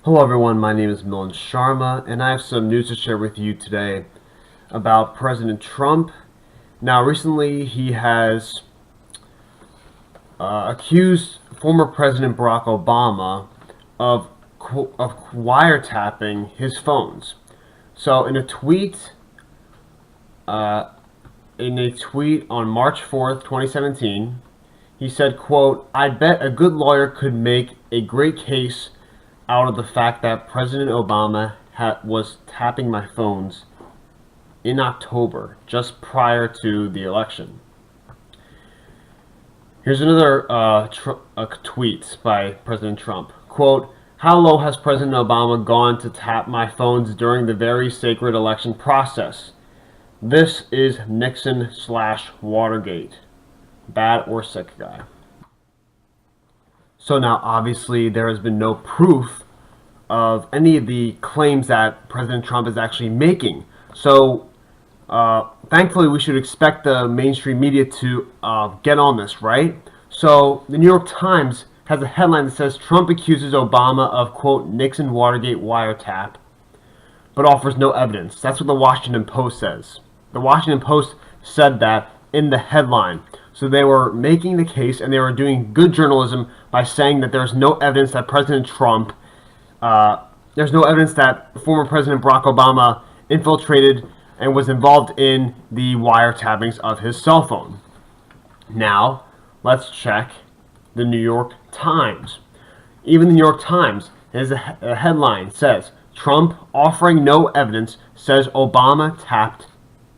Hello everyone, my name is Milan Sharma, and I have some news to share with you today about President Trump. Now, recently he has accused former President Barack Obama of wiretapping his phones. So, uh, in a tweet on March 4th, 2017, he said, quote, "I bet a good lawyer could make a great case out of the fact that President Obama was tapping my phones in October, just prior to the election." Here's another tweet by President Trump. Quote, "How low has President Obama gone to tap my phones during the very sacred election process? This is Nixon/Watergate. Bad or sick guy." So now, obviously, there has been no proof of any of the claims that President Trump is actually making. So, thankfully, we should expect the mainstream media to get on this, right? So, the New York Times has a headline that says, "Trump accuses Obama of, quote, Nixon Watergate wiretap, but offers no evidence." That's what the Washington Post says. The Washington Post said that in the headline. So they were making the case, and they were doing good journalism by saying that there's no evidence that there's no evidence that former President Barack Obama infiltrated and was involved in the wiretappings of his cell phone. Now, let's check the New York Times. Even the New York Times has a headline says, "Trump offering no evidence says Obama tapped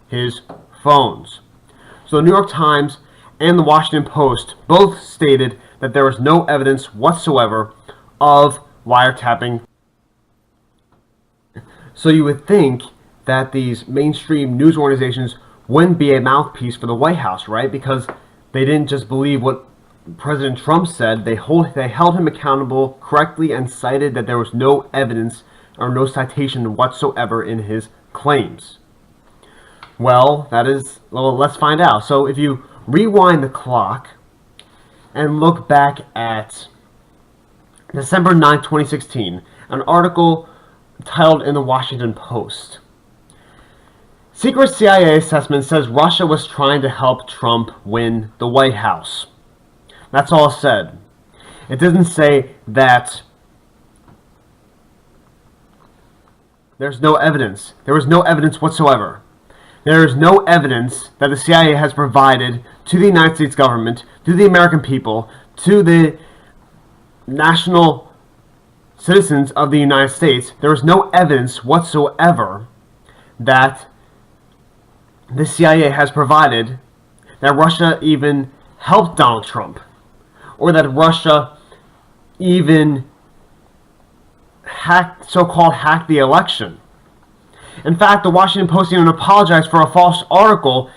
his phones." So the New York Times and the Washington Post both stated that there was no evidence whatsoever of wiretapping. So you would think that these mainstream news organizations wouldn't be a mouthpiece for the White House, right? Because they didn't just believe what President Trump said. They held him accountable correctly and cited that there was no evidence or no citation whatsoever in his claims. Well, let's find out. So if you rewind the clock and look back at December 9, 2016, an article titled in the Washington Post, "Secret CIA assessment says Russia was trying to help Trump win the White House." That's all it said. It doesn't say that there's no evidence. There was no evidence whatsoever. There is no evidence that the CIA has provided to the United States government, to the American people, to the national citizens of the United States. There is no evidence whatsoever that the CIA has provided that Russia even helped Donald Trump, or that Russia even so-called hacked the election. In fact, the Washington Post even apologized for a false article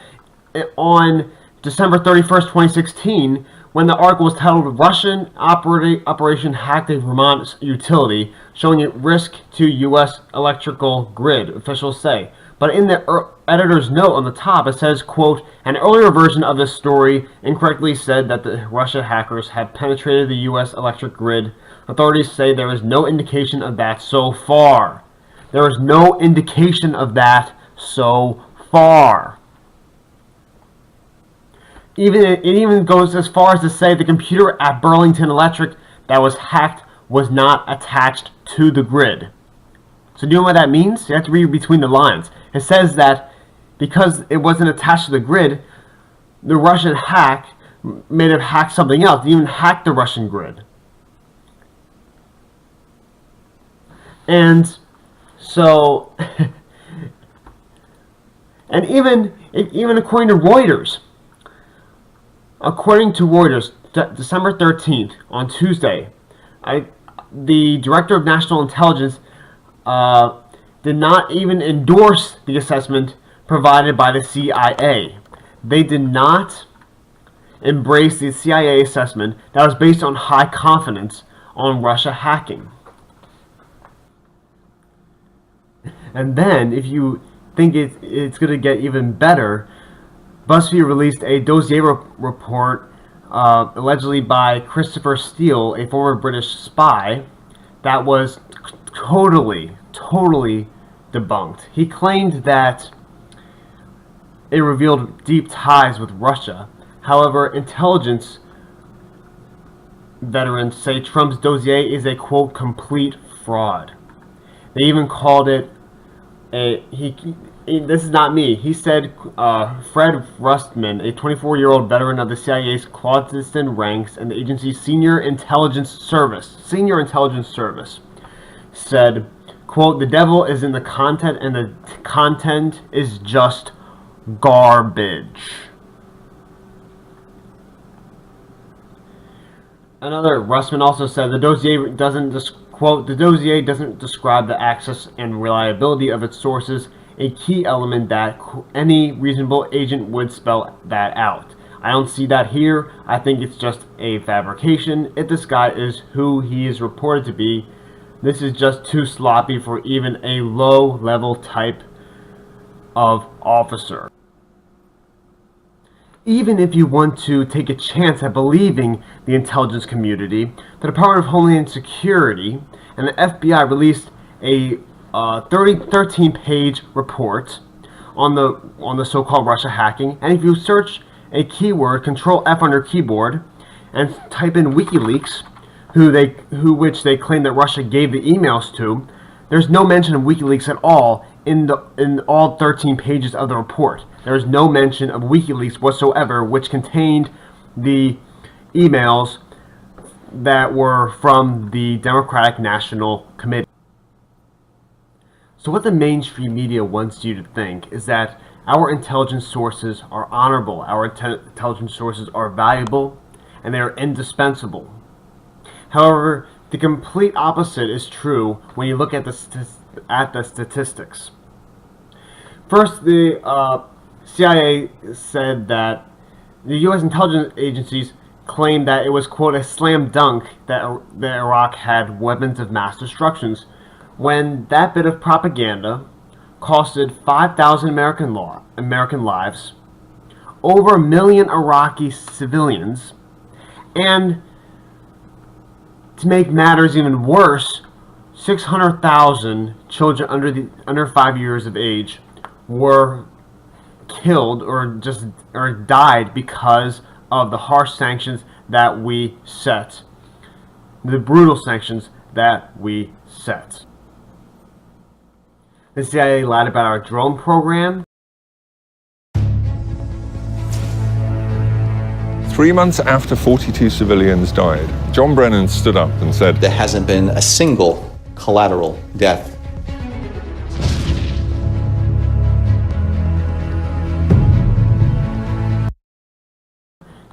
on December 31st, 2016, when the article was titled "Russian Operation Hacked a Vermont Utility, Showing it Risk to U.S. Electrical Grid," officials say. But in the editor's note on the top, it says, quote, "An earlier version of this story incorrectly said that the Russia hackers had penetrated the U.S. electric grid. Authorities say there is no indication of that so far." There is no indication of that so far. It even goes as far as to say the computer at Burlington Electric that was hacked was not attached to the grid. So do you know what that means? You have to read between the lines. It says that because it wasn't attached to the grid, the Russian hack may have hacked something else. They even hacked the Russian grid. And so, and even according to Reuters, December 13th, on Tuesday, the Director of National Intelligence did not even endorse the assessment provided by the CIA. They did not embrace the CIA assessment that was based on high confidence on Russia hacking. And then, if you think it's going to get even better, BuzzFeed released a dossier report allegedly by Christopher Steele, a former British spy, that was totally debunked. He claimed that it revealed deep ties with Russia. However, intelligence veterans say Trump's dossier is a, quote, complete fraud. They even called it this is not me. He said Fred Rustman, a 24-year-old veteran of the CIA's clandestine ranks and the agency's senior intelligence service, said, quote, the devil is in the content and the content is just garbage. Another, Rustman also said the dossier doesn't, quote, the dossier doesn't describe the access and reliability of its sources, a key element that any reasonable agent would spell that out. I don't see that here. I think it's just a fabrication. If this guy is who he is reported to be, this is just too sloppy for even a low-level type of officer. Even if you want to take a chance at believing the intelligence community, the Department of Homeland Security and the FBI released a 13-page report on the so-called Russia hacking. And if you search a keyword, Control F on your keyboard, and type in WikiLeaks, which they claim that Russia gave the emails to, there's no mention of WikiLeaks at all in all 13 pages of the report. There is no mention of WikiLeaks whatsoever, which contained the emails that were from the Democratic National Committee. So what the mainstream media wants you to think is that our intelligence sources are honorable, our intelligence sources are valuable, and they are indispensable. However, the complete opposite is true when you look at the statistics. First, the CIA said that the U.S. intelligence agencies claimed that it was, quote, a slam dunk that Iraq had weapons of mass destruction, when that bit of propaganda costed 5,000 American lives, over 1 million Iraqi civilians, and to make matters even worse, 600,000 children under 5 years of age were killed or died because of the harsh sanctions that we set, the brutal sanctions that we set. The CIA lied about our drone program. 3 months after 42 civilians died, John Brennan stood up and said, there hasn't been a single collateral death.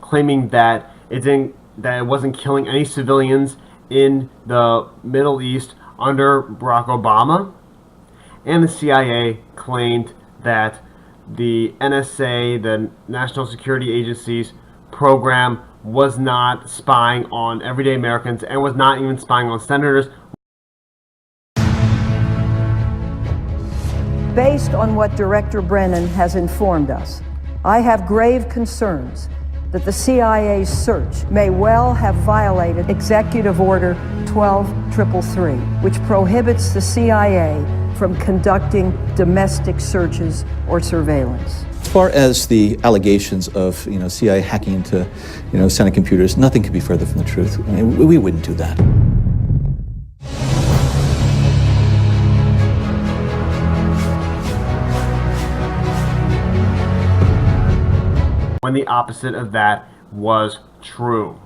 Claiming that it wasn't killing any civilians in the Middle East under Barack Obama. And the CIA claimed that the NSA, the National Security Agency's program, was not spying on everyday Americans and was not even spying on senators. Based on what Director Brennan has informed us, I have grave concerns that the CIA's search may well have violated Executive Order 12333, which prohibits the CIA from conducting domestic searches or surveillance. As far as the allegations of CIA hacking into Senate computers, nothing could be further from the truth. I mean, we wouldn't do that. When the opposite of that was true.